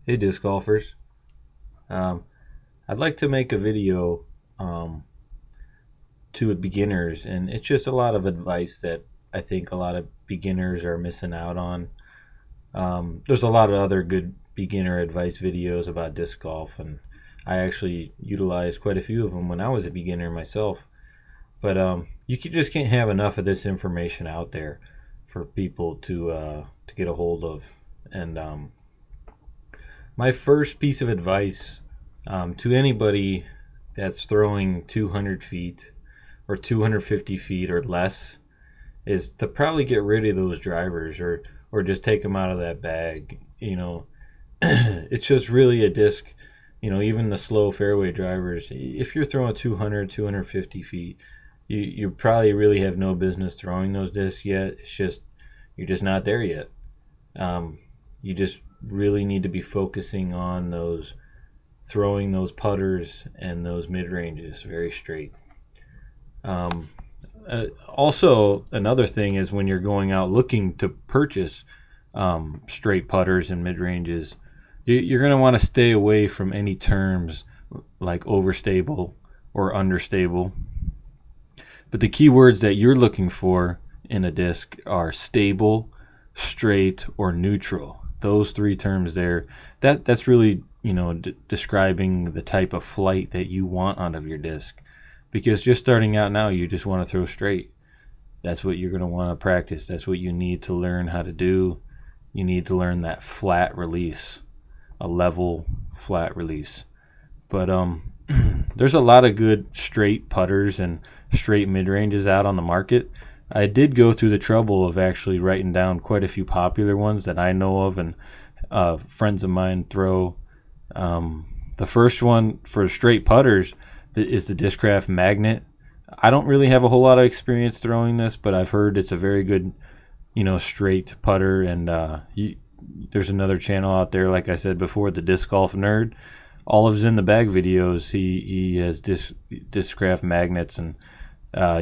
Hey disc golfers. Um, I'd like to make a video um, to beginners, and it's just a lot of advice that I think a lot of beginners are missing out on. There's a lot of other good beginner advice videos about disc golf, and I actually utilized quite a few of them when I was a beginner myself. But just can't have enough of this information out there for people to get a hold of. And my first piece of advice to anybody that's throwing 200 feet or 250 feet or less is to probably get rid of those drivers or just take them out of that bag. It's just really a disc. Even the slow fairway drivers, if you're throwing 200, 250 feet, you probably really have no business throwing those discs yet. It's just you're just not there yet. You just really need to be focusing on those throwing those putters and those mid ranges very straight. Um, Also, another thing is when you're going out looking to purchase straight putters and mid ranges, you're going to want to stay away from any terms like overstable or understable. But the key words that you're looking for in a disc are stable, straight, or neutral. Those three terms there. That's really describing the type of flight that you want out of your disc. Because just starting out now, you just want to throw straight. That's what you're going to want to practice. That's what you need to learn how to do. You need to learn that flat release, a level flat release. But there's a lot of good straight putters and straight mid ranges out on the market. I did go through the trouble of actually writing down quite a few popular ones that I know of and friends of mine throw. The first one for straight putters is the Discraft Magnet. I don't really have a whole lot of experience throwing this, but I've heard it's a very good, straight putter. And there's another channel out there, like I said before, the Disc Golf Nerd. All of his in the bag videos, he has Discraft magnets, and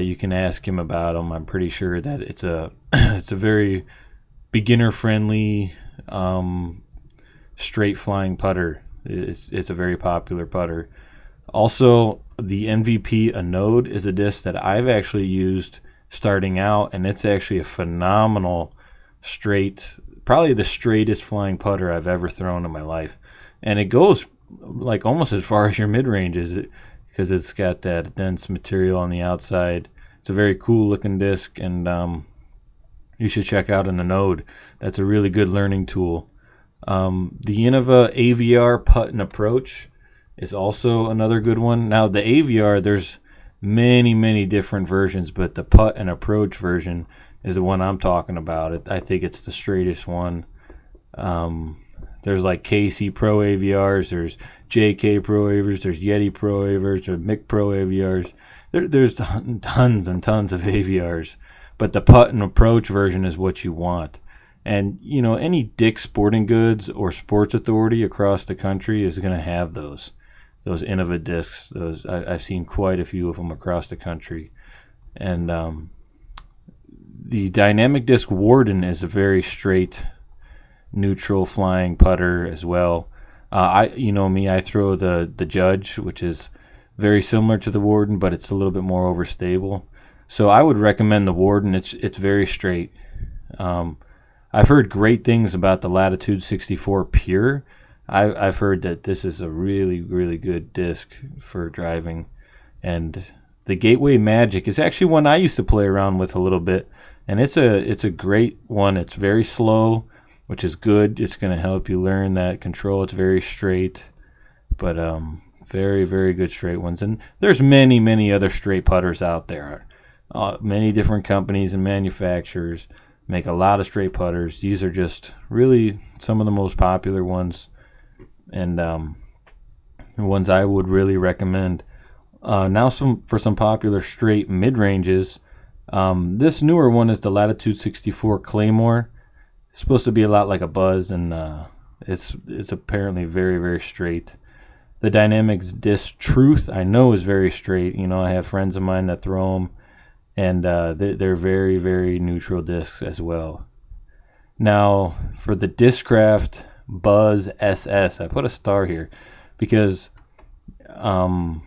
you can ask him about them. I'm pretty sure that it's a it's a very beginner friendly straight flying putter. It's a very popular putter. Also, the MVP Anode is a disc that I've actually used starting out, and it's actually a phenomenal straight, probably the straightest flying putter I've ever thrown in my life. And it goes like almost as far as your mid range is it because it's got that dense material on the outside. It's a very cool looking disc, and you should check out an Anode. That's a really good learning tool. The Innova AVR Putt and Approach is also another good one. Now the AVR, there's many different versions, but the Putt and Approach version is the one I'm talking about. I think it's the straightest one. There's like KC Pro AVRs, there's JK Pro AVRs, there's Yeti Pro AVRs, there's Mick Pro AVRs. There's tons and tons of AVRs, but the Putt and Approach version is what you want. And any Dick's Sporting Goods or Sports Authority across the country is going to have those Innova discs. I've seen quite a few of them across the country. And the Dynamic Disc Warden is a very straight, neutral flying putter as well. I throw the Judge, which is very similar to the Warden, but it's a little bit more overstable. So I would recommend the Warden. It's very straight. I've heard great things about the Latitude 64 Pure. I've heard that this is a really good disc for driving. And the Gateway Magic is actually one I used to play around with a little bit, and it's a great one. It's very slow, which is good. It's going to help you learn that control. It's very straight, but very good straight ones. And there's many other straight putters out there. Many different companies and manufacturers make a lot of straight putters. These are just really some of the most popular ones, and ones I would really recommend. Now for some popular straight mid ranges. This newer one is the Latitude 64 Claymore. It's supposed to be a lot like a Buzz, and it's apparently very straight. The Dynamics Disc Truth I know is very straight. I have friends of mine that throw them, and they're very neutral discs as well. Now for the Discraft Buzz SS. I put a star here because no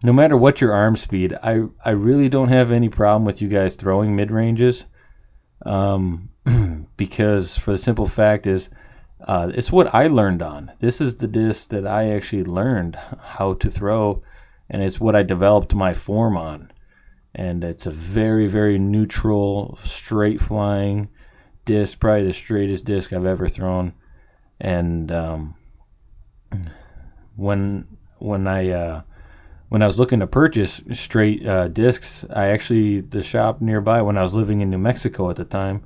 matter what your arm speed, I really don't have any problem with you guys throwing mid ranges, because for the simple fact is, it's what I learned on. This is the disc that I actually learned how to throw, and it's what I developed my form on. And it's a very, very neutral, straight flying disc, probably the straightest disc I've ever thrown. And when I was looking to purchase straight discs, the shop nearby when I was living in New Mexico at the time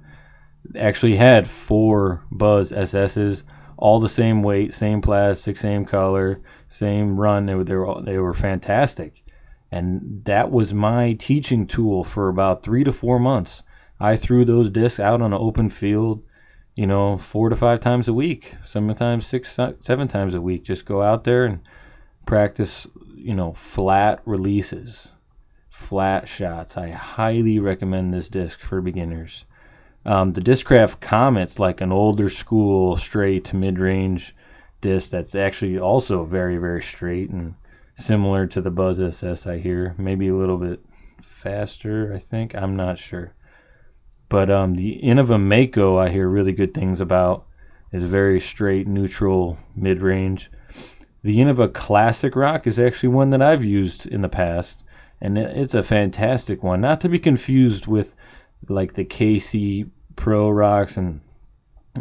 actually had 4 Buzz SS's, all the same weight, same plastic, same color, same run. They were fantastic, and that was my teaching tool for about 3 to 4 months. I threw those discs out on an open field, 4 to 5 times a week, sometimes 6, 7 times a week. Just go out there and practice, flat releases, flat shots. I highly recommend this disc for beginners. The Discraft Comet's like an older school straight to mid-range disc that's actually also very, very straight and similar to the Buzz SS I hear. Maybe a little bit faster, I think. I'm not sure. But the Innova Mako I hear really good things about. Is very straight, neutral, mid-range. The Innova Classic Rock is actually one that I've used in the past, and it's a fantastic one. Not to be confused with like the KC Pro rocks and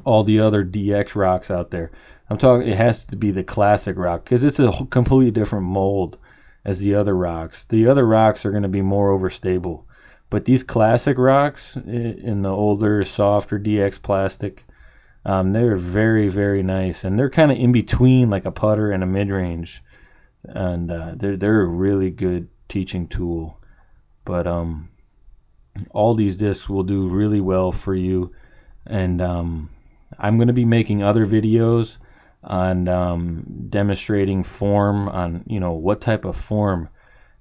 all the other DX rocks out there. I'm talking, it has to be the Classic Rock because it's a completely different mold as the other rocks. The other rocks are going to be more overstable, but these Classic rocks in the older, softer DX plastic, they're very, very nice, and they're kind of in between like a putter and a mid-range, and they're a really good teaching tool. But all these discs will do really well for you, and I'm going to be making other videos on demonstrating form, on what type of form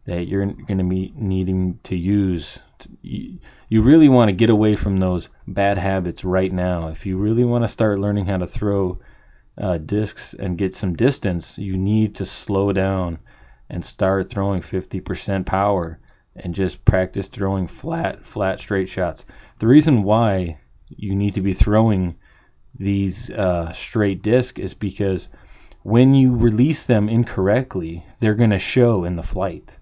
that you're going to be needing to use. You really want to get away from those bad habits right now. If you really want to start learning how to throw discs and get some distance, you need to slow down and start throwing 50% power and just practice throwing flat, straight shots. The reason why you need to be throwing these straight discs is because when you release them incorrectly, they're going to show in the flight.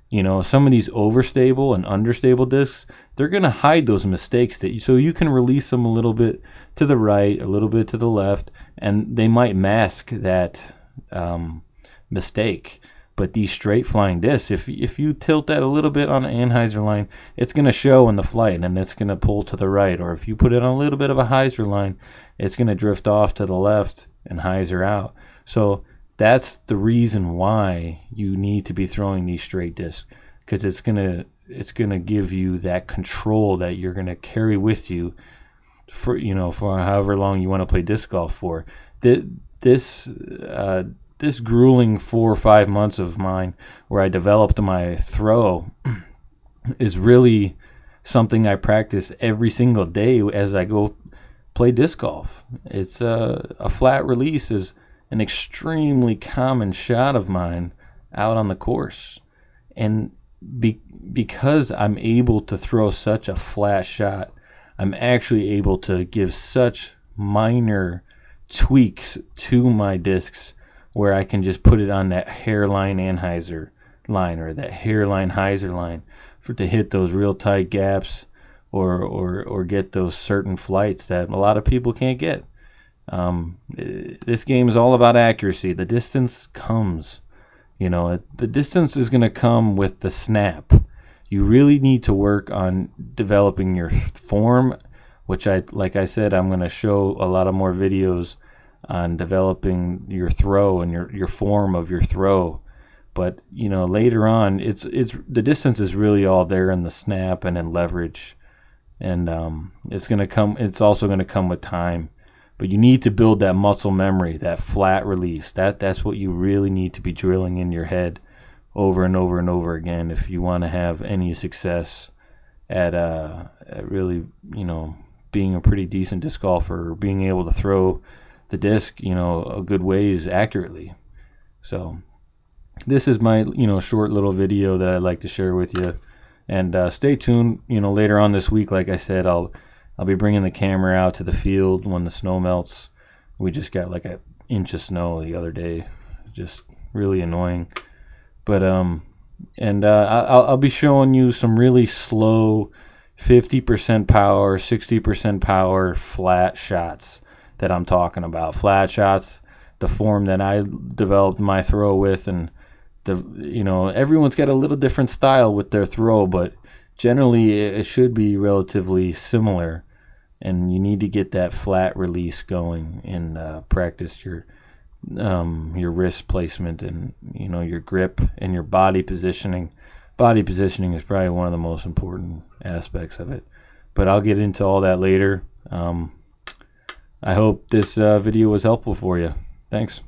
Some of these overstable and understable discs, they're going to hide those mistakes so you can release them a little bit to the right, a little bit to the left, and they might mask that mistake. But these straight flying discs, if you tilt that a little bit on an Anheuser line, it's going to show in the flight and it's going to pull to the right. Or if you put it on a little bit of a hyzer line, it's going to drift off to the left and hyzer out. So that's the reason why you need to be throwing these straight discs, because it's going to give you that control that you're going to carry with you for however long you want to play disc golf for. This grueling 4 or 5 months of mine where I developed my throw is really something I practice every single day as I go play disc golf. It's a flat release is an extremely common shot of mine out on the course. And because I'm able to throw such a flat shot, I'm actually able to give such minor tweaks to my discs where I can just put it on that hairline Anheuser line or that hairline hyzer line to hit those real tight gaps or get those certain flights that a lot of people can't get. This game is all about accuracy. The distance comes. The distance is going to come with the snap. You really need to work on developing your form, which like I said, I'm going to show a lot of more videos on developing your throw and your form of your throw. But later on, it's the distance is really all there in the snap and in leverage, and it's also going to come with time. But you need to build that muscle memory, that flat release. That's what you really need to be drilling in your head over and over and over again if you want to have any success at really being a pretty decent disc golfer, or being able to throw the disc, a good ways accurately. So this is my, short little video that I'd like to share with you. And stay tuned, later on this week, like I said, I'll be bringing the camera out to the field when the snow melts. We just got like an inch of snow the other day, just really annoying. But I'll be showing you some really slow 50% power, 60% power flat shots that I'm talking about. Flat shots, the form that I developed my throw with, and everyone's got a little different style with their throw, but generally it should be relatively similar. And you need to get that flat release going and practice your wrist placement and your grip and your body positioning. Body positioning is probably one of the most important aspects of it, but I'll get into all that later. I hope this video was helpful for you. Thanks.